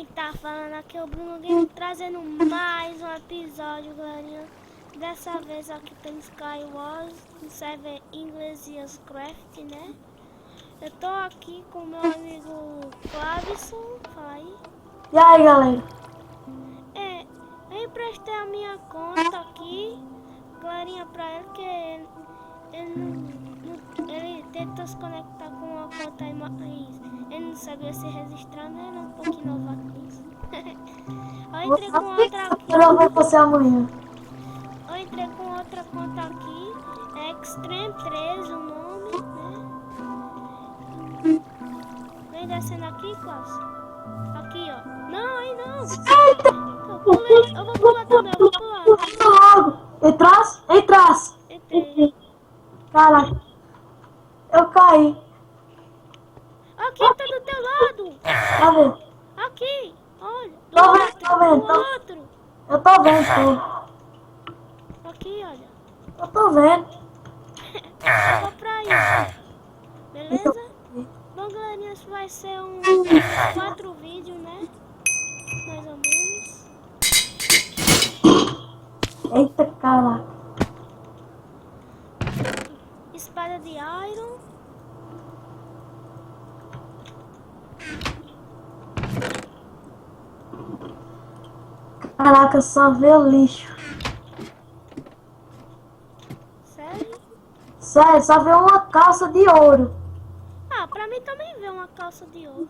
Quem tá falando aqui é o Bruno Game, trazendo mais um episódio, galerinha. Dessa vez aqui tem Skywars, no server Inglesias Craft, né? Eu tô aqui com meu amigo Clavison, fala aí. E aí, galera? Eu emprestei a minha conta aqui, galerinha, pra ele, que ele tentou se conectar com uma conta aí, mas ele não sabia se registrar, né? Ele é um pouquinho novato nisso. Eu entrei com outra aqui. Eu ver você amanhã. Eu entrei com outra conta aqui. É Extreme 13 o nome, né? Vem descendo aqui, Cláudio. Aqui, ó. Não, aí não. Eu vou pular também, eu vou pular. Logo. Entrasse? Entrasse. Entrei. Caraca. Eu caí. Aqui, tá do teu lado. Tá vendo? Aqui, olha. Tô vendo, tô vendo. Do outro. Eu tô vendo, tô. Aqui, olha. Eu tô vendo. Eu vou pra aí. Beleza? Bom, galerinha, isso vai ser um 4 vídeos, né? Mais ou menos. Eita, caraca. Espada de Iron. Caraca, só vê o lixo. Sério? Sério, só vê uma calça de ouro. Ah, pra mim também veio uma calça de ouro.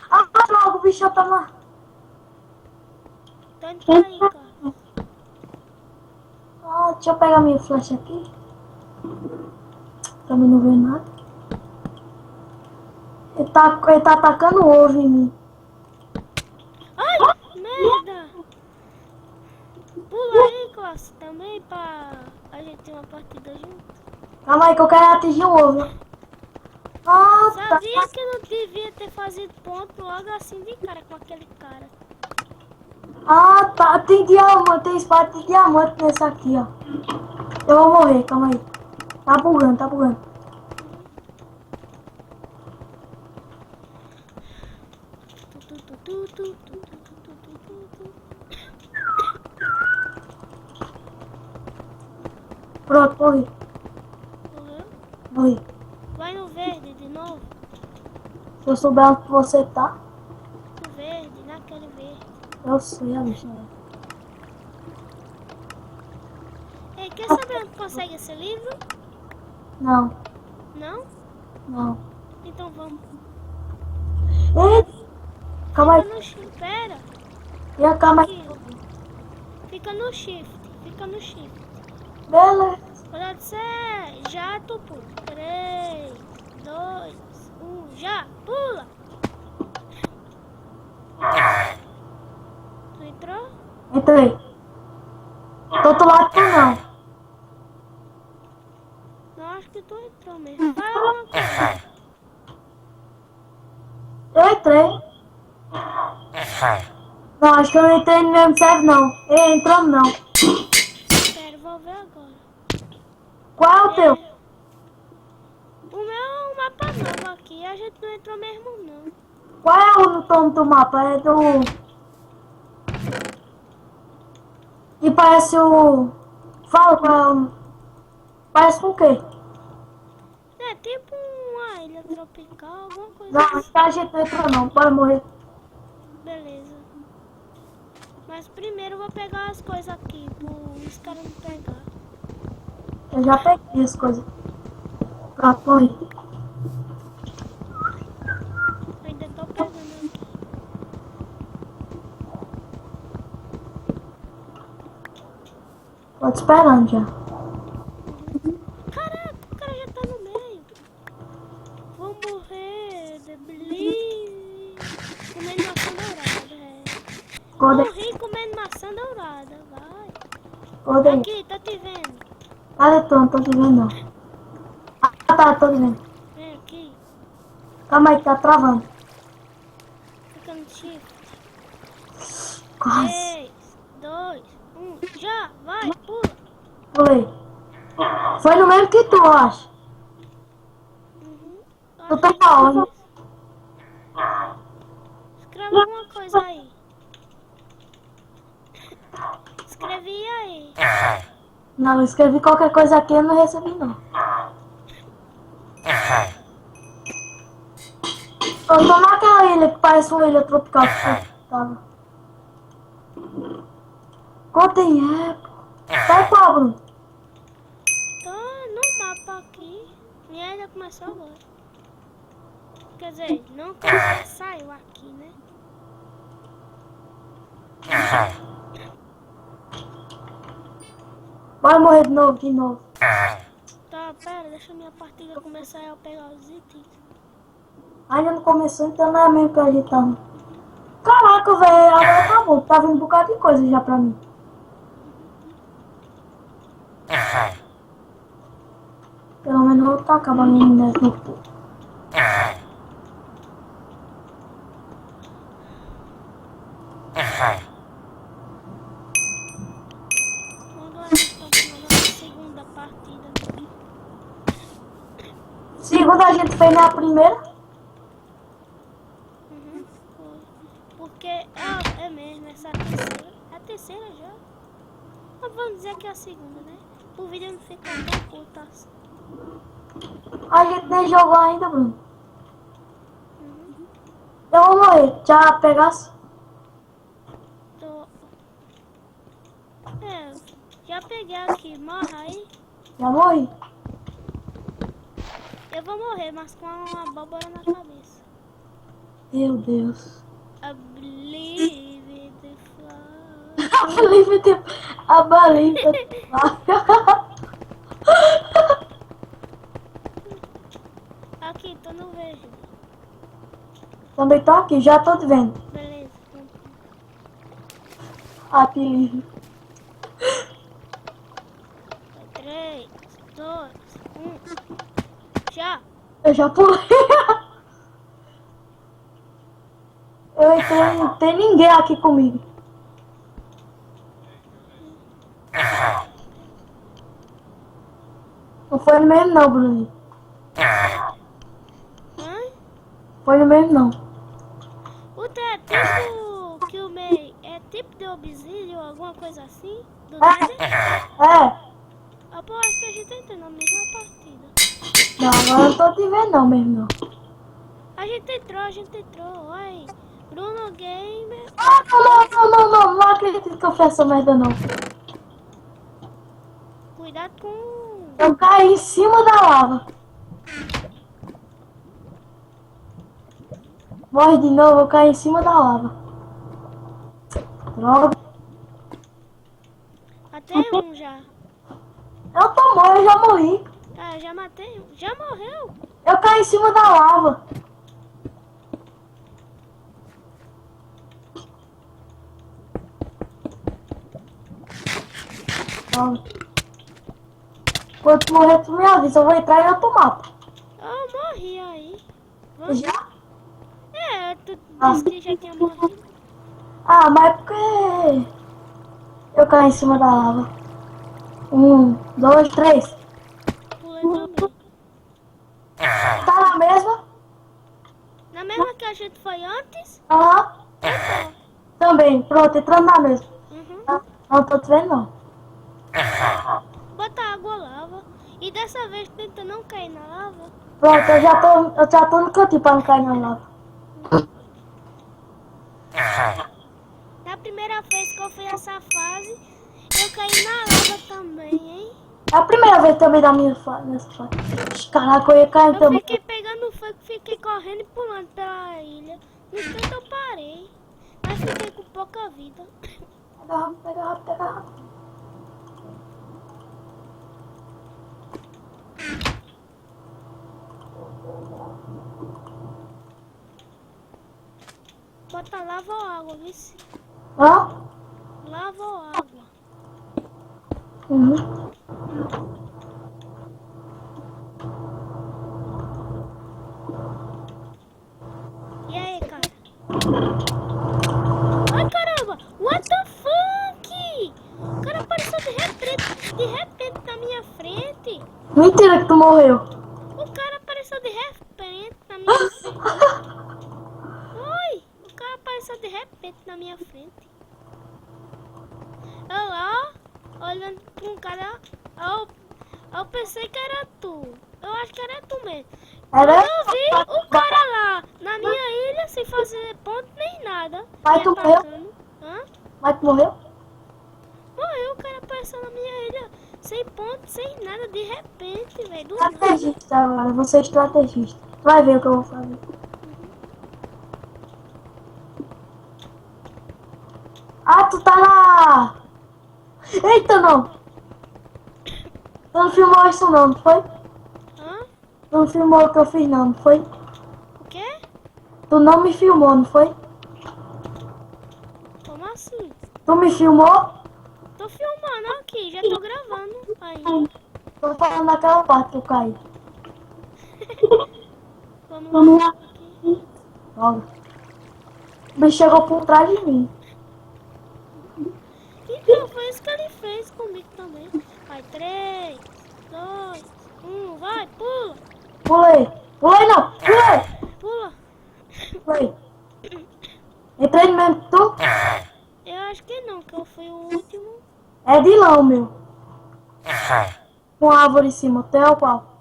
Ah, logo o bicho tá lá. Tô indo pra aí, cara. Ah, deixa eu pegar minha flecha aqui. Pra mim não ver nada. Ele tá atacando ovo em mim. Ai, merda! Pula aí, Cláudio, também pra a gente ter uma partida junto. Calma aí que eu quero atingir o ovo. Ah, tá. Sabia que eu não devia ter fazido ponto logo assim de cara com aquele cara. Ah, tá. Tem diamante, tem espada de diamante nesse aqui, ó. Eu vou morrer, calma aí. Tá bugando, tá bugando. Pronto, morri. Morreu? Morri. Vai no verde de novo. Se eu souber onde você tá, No verde, naquele verde. eu sei, a bicha. Ei, quer saber onde consegue esse livro? Não, Não? não. Então vamos. Eita, calma Fica aí. no shift. Pera. E a calma Aqui. aí. Fica no shift. Fica no shift. Beleza. Quando eu disser já, tu pula. 3, 2, 1, já. Pula. Tu entrou? Entrei. Do outro lado tu não. Não, acho que tu entrou mesmo. Fala alguma coisa. Eu entrei. Não, acho que eu não entrei no mesmo serve não. Ei, entramos não. Pera, vou ver agora. Qual é o teu? O meu é um mapa novo aqui. A gente não entrou mesmo, não. Qual é o tom do mapa? É do... E parece o... Fala qual é o... Parece com o quê? É tipo uma ilha tropical, alguma coisa Não, assim. a gente não entrou não. Bora morrer. Beleza. Mas primeiro eu vou pegar as coisas aqui, os caras não pegar. Eu já peguei as coisas. Pronto, morri. Eu ainda tô pegando aqui. Tô te esperando já. Caraca, o cara já tá no meio. Vou morrer, Debli. Comendo maçã dourada, Morri comendo maçã dourada, vai. Acordei. Aqui, tô te vendo. Cadê tu? Não tô te vendo não. Ah, tá, tô te vendo. Vem aqui. Calma aí, tá travando. Fica no shift. Quase. 3, 2, 1, já, vai, pula. Pulei. Foi no mesmo que tu, eu acho. Uhum. Tu tá onde? Fala alguma coisa aí. Escrevi aí. Não, eu escrevi qualquer coisa aqui e eu não recebi não. Eu tô naquela ilha que parece uma ilha tropical. Tava. Conta aí, Vai, Pablo. Tô no mapa aqui. E ainda começou agora. Quer dizer, não começou, saiu aqui, né? Vai morrer de novo. Tá, pera, deixa minha partida começar e eu pegar os itens. Ainda não começou, então não é mesmo que a gente tá. Caraca, velho, agora acabou. Tá vindo um bocado de coisa já pra mim. Pelo menos eu vou tacar a minha minério no fogo. Agora estamos na segunda partida. Segunda a gente fez na primeira. Uhum, foi. Porque é mesmo, essa é a terceira. É a terceira já. Mas vamos dizer que é a segunda, né? O vídeo não fica tão curto assim. A gente nem jogou ainda, Bruno. Eu vou morrer. Já pegasse? Tô... já peguei aqui. Morra aí. Já morri. Eu vou morrer, mas com uma abóbora na cabeça. Meu Deus. I believe in the fly. I believe in the... I believe in the... Aqui, tô no verde. Também tô aqui, já tô te vendo. Beleza. Apelido. 3, 2, 1. Já. Eu já pulei. Eu entrei, não tem ninguém aqui comigo. Não foi no mesmo não, Bruninho. Foi no mesmo não. O é tipo que o meio é tipo de obsídio ou alguma coisa assim? Do É. Nether? Ah, pô, acho que a gente entrou na mesma partida. Não, agora eu não tô te vendo não mesmo não. A gente entrou. Oi, Bruno Gamer. Ah, não acredito que eu fiz essa merda não. Cuidado com... Eu caí em cima da lava. Morre de novo, eu caí em cima da lava. Droga. Matei um já. Eu tô morto, eu já morri. Tá, eu já matei um. Já morreu? Eu caí em cima da lava. Quando tu morrer, tu me avisa. Eu vou entrar em outro mapa. Eu morri aí. Vamos? Já? Tu disse que já tinha morrido. Ah, mas é porque eu caí em cima da lava. 1, 2, 3. Pulei também. Tá na mesma? Na mesma que a gente foi antes? Aham. Eu Também. Pronto, entrando na mesma. tô. Uhum. Não tô te vendo não. Bota água lava. E dessa vez tenta não cair na lava. Pronto, eu já tô no cantinho pra não cair na lava. Na primeira vez que eu fiz essa fase, eu caí na lava também, hein? É a primeira vez também da minha nessa fase. Caraca, eu ia cair Eu também. fiquei pegando fogo, fiquei correndo e pulando pela ilha. No instante eu parei, mas fiquei com pouca vida. Pega rápido, pega rápido, pega rápido. Bota lava ou água, vice? Hã? Lava ou água? Uhum. E aí, cara? Ai, caramba! What the fuck? O cara apareceu de repente na minha frente. Mentira que tu morreu. O cara apareceu de repente na minha frente. Oi! O cara apareceu apareceu de repente na minha frente. Eu lá, olhando pra um cara. Eu pensei que era tu. Eu acho que era tu mesmo. Quando Era? eu vi o cara lá na minha ilha, sem fazer ponto nem nada. Mas Me tu morreu? atacando. Hã? Mas tu morreu? Morreu, o cara apareceu na minha ilha. Sem ponto, sem nada, de repente, velho. Do nada. Estrategista agora, você é estrategista. Tu vai ver o que eu vou fazer. Ah, tu tá lá! Eita, não! Tu não filmou isso não foi? Hã? Tu não filmou o que eu fiz não foi? O quê? Tu não me filmou, não foi? Como assim? Tu me filmou? Tô filmando aqui, já tô gravando ainda. Tô falando daquela parte que eu caí. Vamos lá. Aqui. Logo. O bicho chegou por trás de mim. Então, foi isso que ele fez comigo também. Vai, 3, 2, 1, vai, pula! Pulei. Pulei não! Pulei! Pula! Pulei. Entrei no mesmo que tu? Eu acho que não, que eu fui o último. É de lão, meu. Com a árvore em cima. Tu é o qual?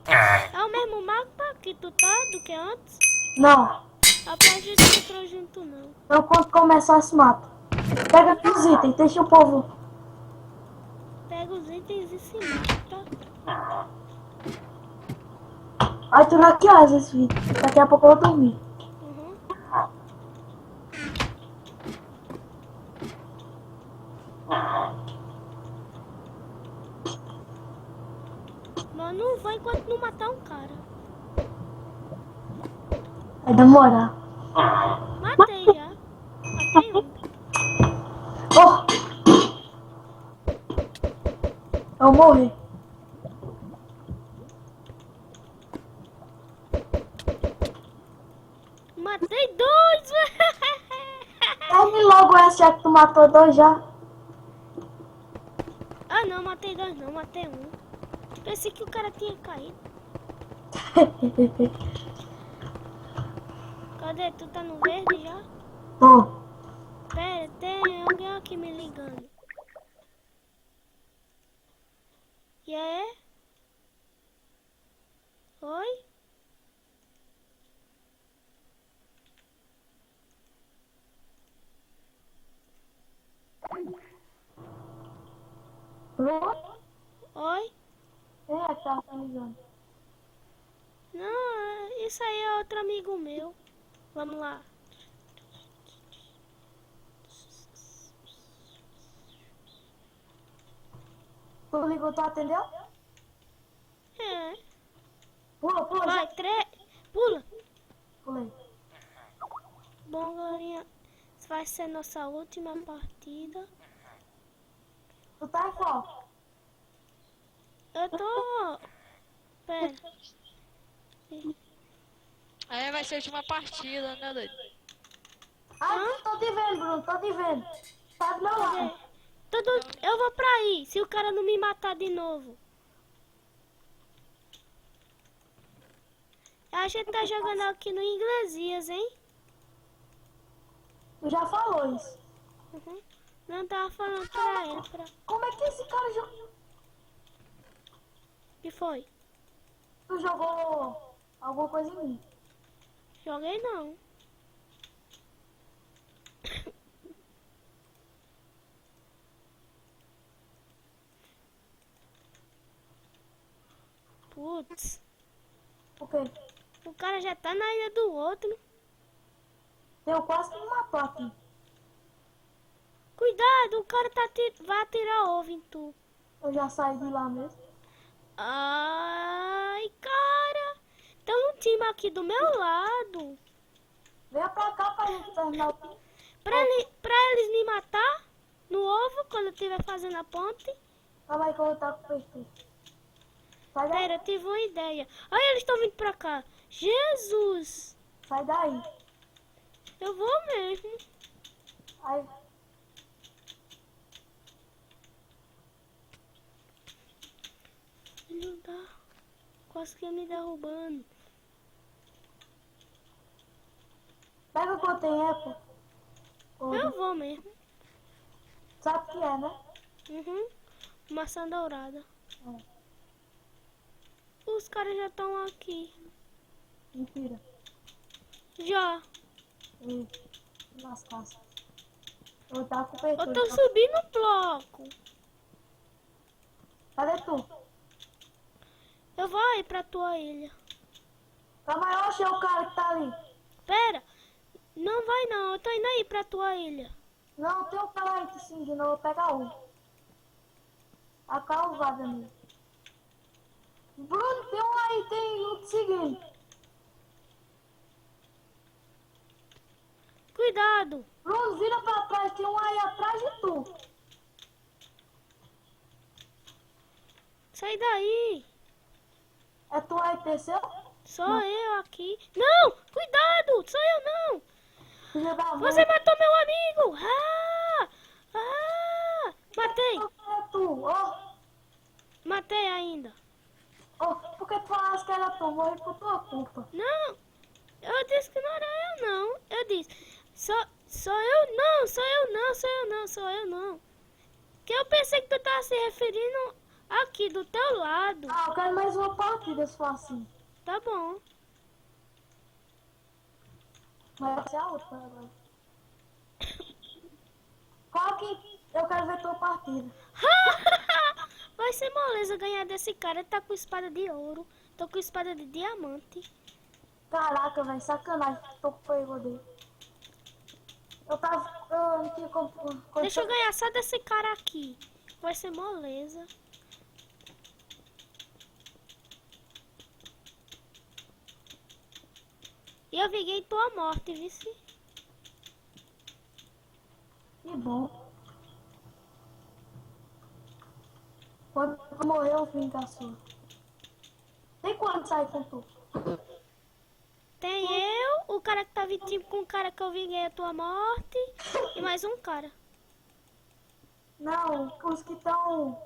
É o mesmo mapa que tu tá do que antes? Não. A gente não entrou junto, não. Então quando começar se mata. Pega aqui os itens, deixa o povo. Pega os itens e se mata. Aí tu hackear esse vídeo. Daqui a pouco eu vou dormir. Uhum. Mas não vai enquanto não matar um cara. Vai demorar. Matei já. Matei um. Oh! Eu morri. Matei dois! Termine logo essa já que tu matou dois já. Ah não, matei dois não, matei um. Pensei que o cara tinha caído. Cadê? Tu tá no verde já? Tô. Pera, tem alguém aqui me ligando. E aí? Oi? Oi? Quem é que tá ligando? Não, isso aí é outro amigo meu. Vamos lá. Tu ligou, tu atendeu? É. Pula, pula. Vai, Já. 3. Pula. Pulei. Bom, galerinha. Essa vai ser nossa última partida. Tu tá em qual? Eu tô... Pera. Aí vai ser a última partida, né, doido? Ai, tô te vendo, Bruno, tô te vendo. Tá do meu lado. Cadê? Eu vou pra aí, se o cara não me matar de novo. A gente tá jogando aqui no Inglesias, hein? Tu já falou isso. Uhum. Não tava falando pra ele. Como é que esse cara jogou? Que foi? Tu jogou alguma coisa em mim? Joguei não. Putz. O quê? O cara já tá na ilha do outro. Eu quase que me matou aqui. Cuidado, o cara vai atirar ovo em tu. Eu já saí de lá mesmo. Ai, cara. Tem um time aqui do meu lado. Venha pra cá pra gente terminar o time. Pra eles me matar no ovo quando eu estiver fazendo a ponte. Calma aí que eu vou estar com o PC. Sai daí. Pera, eu tive uma ideia. Olha, eles estão vindo pra cá. Jesus! Sai daí. Eu vou mesmo. Aí. Filho da... Quase que ia me derrubando. Pega quando tem Apple. Eu vou mesmo. Sabe o que é, né? Uhum. Maçã dourada. É. Os caras já estão aqui. Mentira. Já. E lascasse. Eu vou dar Eu cobertura. tô subindo o bloco. Cadê tu? Eu vou aí pra tua ilha. Calma aí, eu achei o cara que tá ali. Pera. Não vai não. Eu tô indo aí pra tua ilha. Não, tem um cara aí te seguindo, eu vou pegar um. A calvada nele. Bruno, tem um aí, tem um te seguindo. Cuidado. Bruno, vira pra trás, tem um aí atrás de tu. Sai daí. É tu aí, desceu? Sou Não. eu aqui. Não! Cuidado! Sou eu não! Filha da mãe. Você matou meu amigo! Ah! Ah! Matei! É tu, ó. Matei ainda. Ó, por que tu falaste que era tu? Morri por tua culpa. Não! Eu disse que não era eu não. Eu disse, sou eu não, sou eu não, sou eu não, sou eu não. Que eu pensei que tu tava se referindo aqui do teu lado. Ah, eu quero mais uma partida se for assim. Tá bom. Vai ser a outra agora. Qual que eu quero ver tua partida? Vai ser moleza ganhar desse cara. Ele tá com espada de ouro. Tô com espada de diamante. Caraca, velho, sacanagem. Tô com pego dele. Eu não tinha como. Deixa eu ganhar só desse cara aqui. Vai ser moleza. E eu vinguei tua morte, vice. Que bom. Quando tu morrer, eu vim da sua. Tem quanto sai com tu? Tem eu, o cara que tá vestindo com o cara que eu vinguei a tua morte. E mais um cara. Não, os que estão.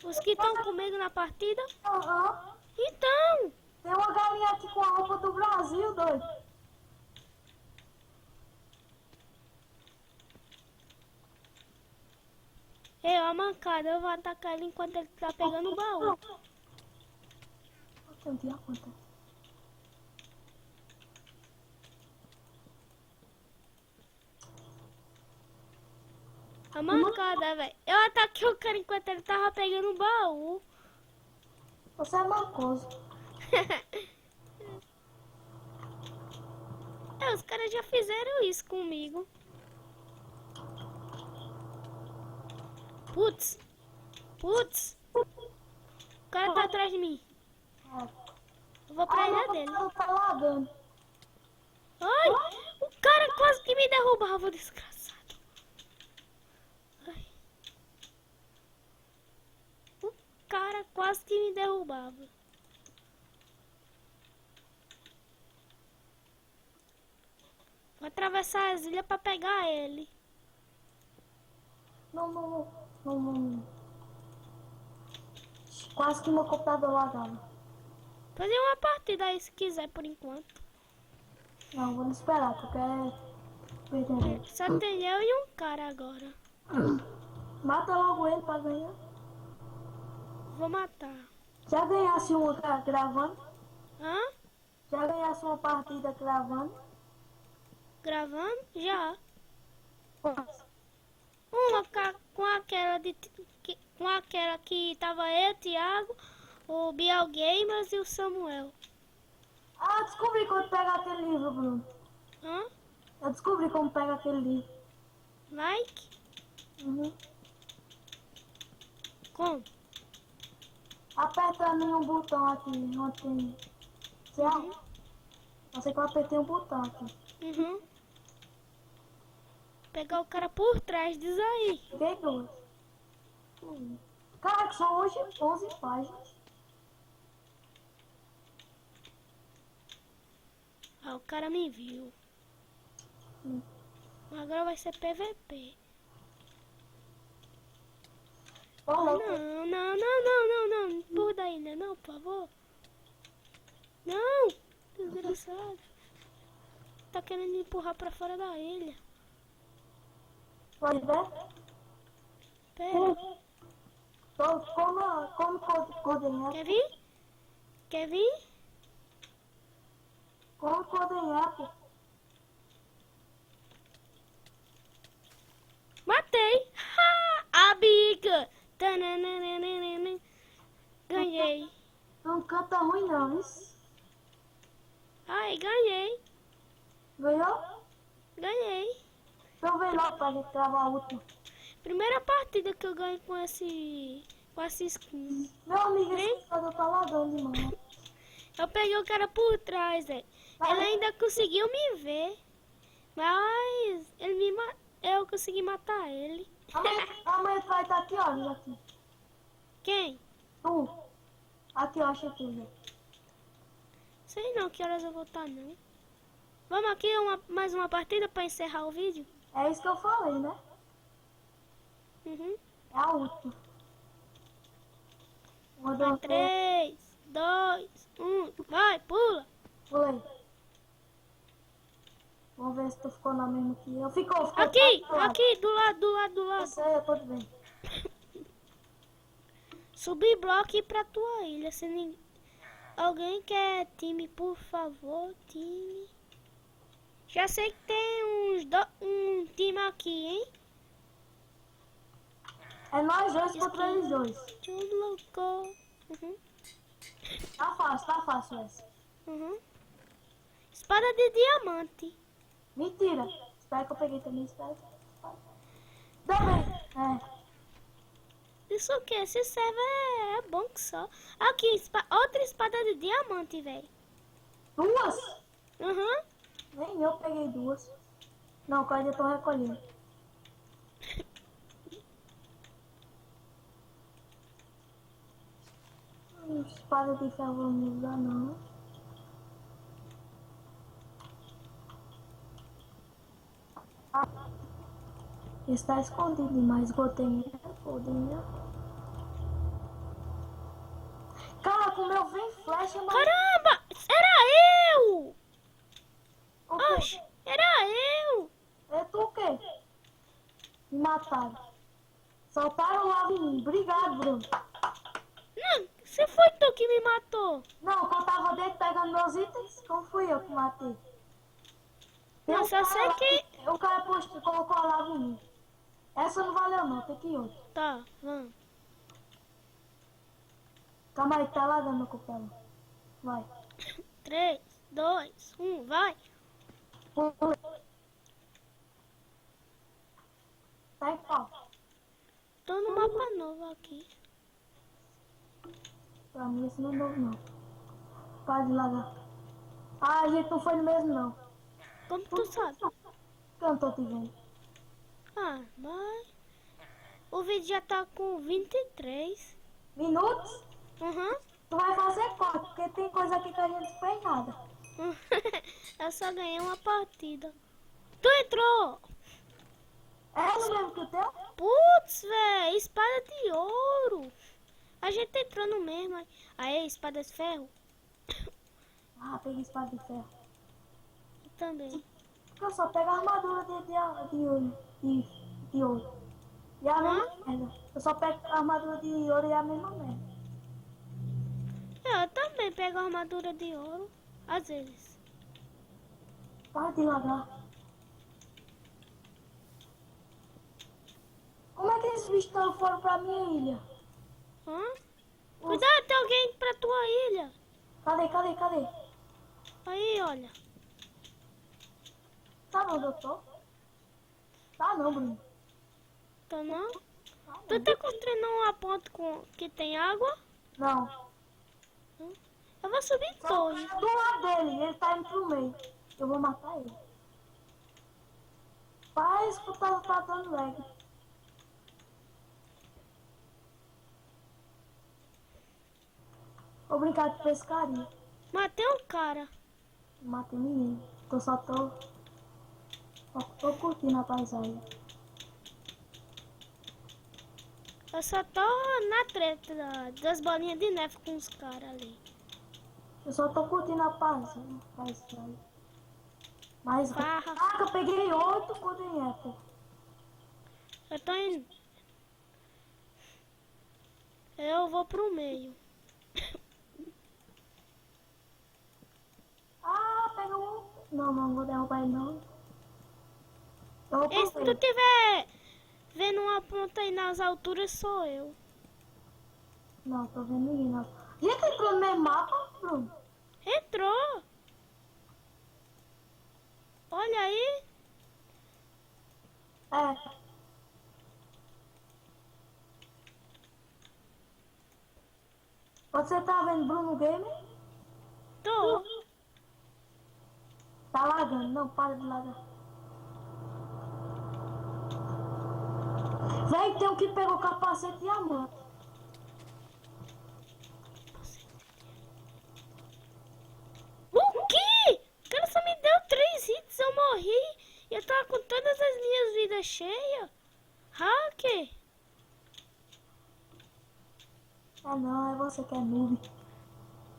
Os que estão comigo na partida. Aham. Então, Tem uma galinha aqui com a roupa do Brasil, doido. a mancada, eu vou atacar ele enquanto ele tá pegando o baú. Tem um dia conta. A mancada, velho. Eu ataquei o cara enquanto ele tava pegando o baú. Você é mancoso. Os caras já fizeram isso comigo. Putz. Putz. O cara tá atrás de mim. Eu vou pra ilha dele. Tá lagando. Ai, o cara quase que me derrubava, desgraçado. Ai. O cara quase que me derrubava. Vou atravessar as ilhas pra pegar ele. Não. Quase que meu computador lagava. Fazer uma partida aí se quiser por enquanto. Não, vamos esperar, que eu quero perder ele. Só tem eu e um cara agora. Mata logo ele pra ganhar. Vou matar. Já ganhasse uma gravando? Hã? Já ganhasse uma partida gravando? Gravando? Já. Uma com aquela com aquela que tava eu, Thiago, o Biel Gamers e o Samuel. Ah, descobri como pega aquele livro, Bruno. Hã? Eu descobri como pega aquele livro. Like? Uhum. Como? Aperta em um botão aqui, onde tem... Eu sei que eu apertei um botão aqui. Uhum. Pegar o cara por trás, diz aí. Peguei duas. Cara, que são hoje 11 páginas. Ah, o cara me viu. Agora vai ser PVP. Ô, louco. Não. Por daí, né? Não, por favor. Não! Desgraçado. sabe? Tá querendo me empurrar pra fora da ilha. Pode ver? Pera. Como coordenado. Quer vir? Quer vir? Como coordenado. Matei! Ha! A bica! Tananana. Ganhei. Não canta ruim não, isso. Ai, ganhei. Ganhou? Ganhei. Então vem lá pra gente gravar a última. Primeira partida que eu ganho com essa skin. Meu amigo, esse jogador tá ladrão demais. Eu peguei o cara por trás, velho. Ele ainda conseguiu me ver. Mas eu consegui matar ele. Amanhã tu vai estar aqui, ó, aqui. Quem? Tu. Aqui, ó, achei tu, velho. Sei não que horas eu vou estar, não. Vamos aqui, mais uma partida pra encerrar o vídeo? É isso que eu falei, né? Uhum. É a última. Mandou 3, 2, 1. Vai, pula. Pulei. Vamos ver se tu ficou na mesma que eu. Ficou. Aqui, tá, aqui, do lado. Eu sei, eu tô vendo. Subir bloco e ir pra tua ilha. Se ninguém... Alguém quer time, por favor, time. Já sei que tem um time aqui, hein? É nós dois contra eles dois. Tudo louco. Uhum. Tá fácil essa. Uhum. Espada de diamante. Mentira. Espera que eu peguei também, espera. Também. Isso o que? Esse server é bom que só. Aqui, outra espada de diamante, velho. Duas? Uhum. Nem eu peguei duas. Não, que eu ainda tô recolhendo. Espada de ferro vamos usar não. Está escondido demais, gotinha. Cara, o meu vem flecha, mas... Caramba! Era eu! O quê? Oxe, era eu! É tu o quê? Me mataram. Soltaram lava em mim. Obrigado, Bruno. Não, se foi tu que me matou. Não, quando eu tava dentro pegando meus itens, não fui eu que matei. Tem Não, um só sei cara- que... O cara colocou a lava em mim. Essa não valeu não, tem que ir outra. Tá, vamos. Calma aí, tá lagando meu cupelo. Vai. 3, 2, 1, vai. Pula. Tá em pau. Tô no mapa novo aqui. Pra mim esse não é novo não. Para de lagar. Ah, a gente não foi no mesmo não. Como tu sabe? Que eu não tô te vendo. Ah, mas... O vídeo já tá com 23. Minutos? Uhum. Tu vai fazer quanto? Porque tem coisa aqui que a gente não fez nada. Eu só ganhei uma partida. Tu entrou! É o mesmo que o teu? Putz, velho, espada de ouro. A gente entrou no mesmo. Aí, espada de ferro? Ah, peguei espada de ferro. Eu também. Porque eu só pego a armadura de ouro. De ouro. E a mesma merda. Eu só pego a armadura de ouro e a mesma merda. Eu também pego a armadura de ouro. Às vezes. Para de lagar. Como é que esses bichos foram pra minha ilha? Hã? Cuidado, tem alguém indo pra tua ilha. Cadê? Aí, olha. Tá não, doutor? Tá não, Bruno. Tá não? Tá Tu não. tá construindo uma ponte que tem água? Não. Eu vou subir torre. Do lado dele, ele tá indo pro meio. Eu vou matar ele. Parece que tá dando lag. Vou brincar de pescaria. Matei um cara. Não matei ninguém. Só tô curtindo a paisagem. Eu só tô na treta das bolinhas de neve com os caras ali. Eu só tô curtindo a paisagem. Mas, Farra. caraca, eu peguei 8 Golden Apple. Eu tô indo. Eu vou pro meio. Ah, pega um. Não vou derrubar ele não. Eu vou E pro se tu meio. tiver vendo uma ponta aí nas alturas, sou eu. Não, tô vendo ninguém não. Gente, entrou no mesmo mapa, Bruno? Entrou. Olha aí. É. Você tá vendo Bruno Gamer? Tô. Tá lagando, não, para de lagar. Véi, tem um que pegou capacete e diamante. O quê? O cara só me deu 3 hits, eu morri. E eu tava com todas as minhas vidas cheias. Hacker. Ah não, é você que é noob.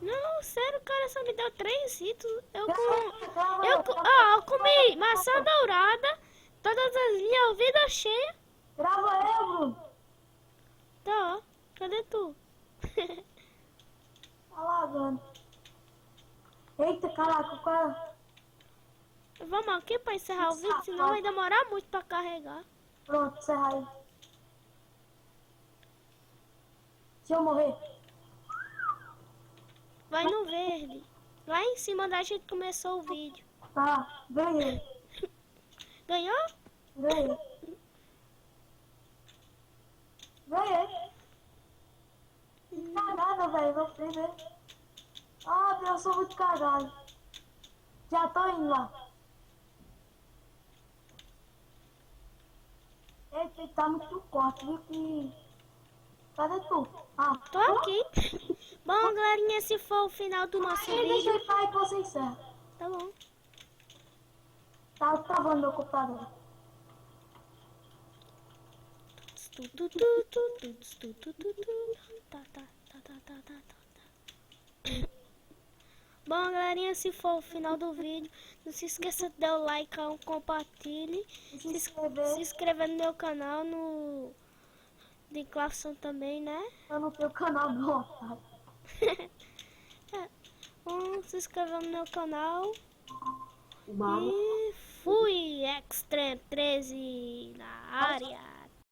Não, sério, o cara só me deu 3 hits. Eu Grava comi maçã dourada, todas as minhas vidas cheias. eu, Bruno. Tá, cadê tu? Tá lagando. Eita, caraca, o cara... Vamos aqui pra encerrar o vídeo, senão vai demorar muito pra carregar. Pronto, encerra aí. Se eu morrer... Vai no verde. Lá em cima da gente começou o vídeo. Tá, ganhei. Ganhou? Ganhei. Ganhei. Que cagada, velho. Você vê. Ah, eu sou muito cagado. Já tô indo lá. Eita, tá muito corte, viu que... Cadê tu? Ah, Tô aqui. Bom, galerinha, esse foi o final do nosso Aí, deixa vídeo. eu ir pra aí que você encerra. Tá bom. Tá travando meu computador. Bom, galerinha, esse foi o final do vídeo. Não se esqueça de dar o like, compartilhe. E se inscrever. Se inscrever no meu canal, no de Clarkson também, né? Eu não tenho canal não, otário. Bom, se inscrever no meu canal. O maluco. E fui, Extreme 13 na área.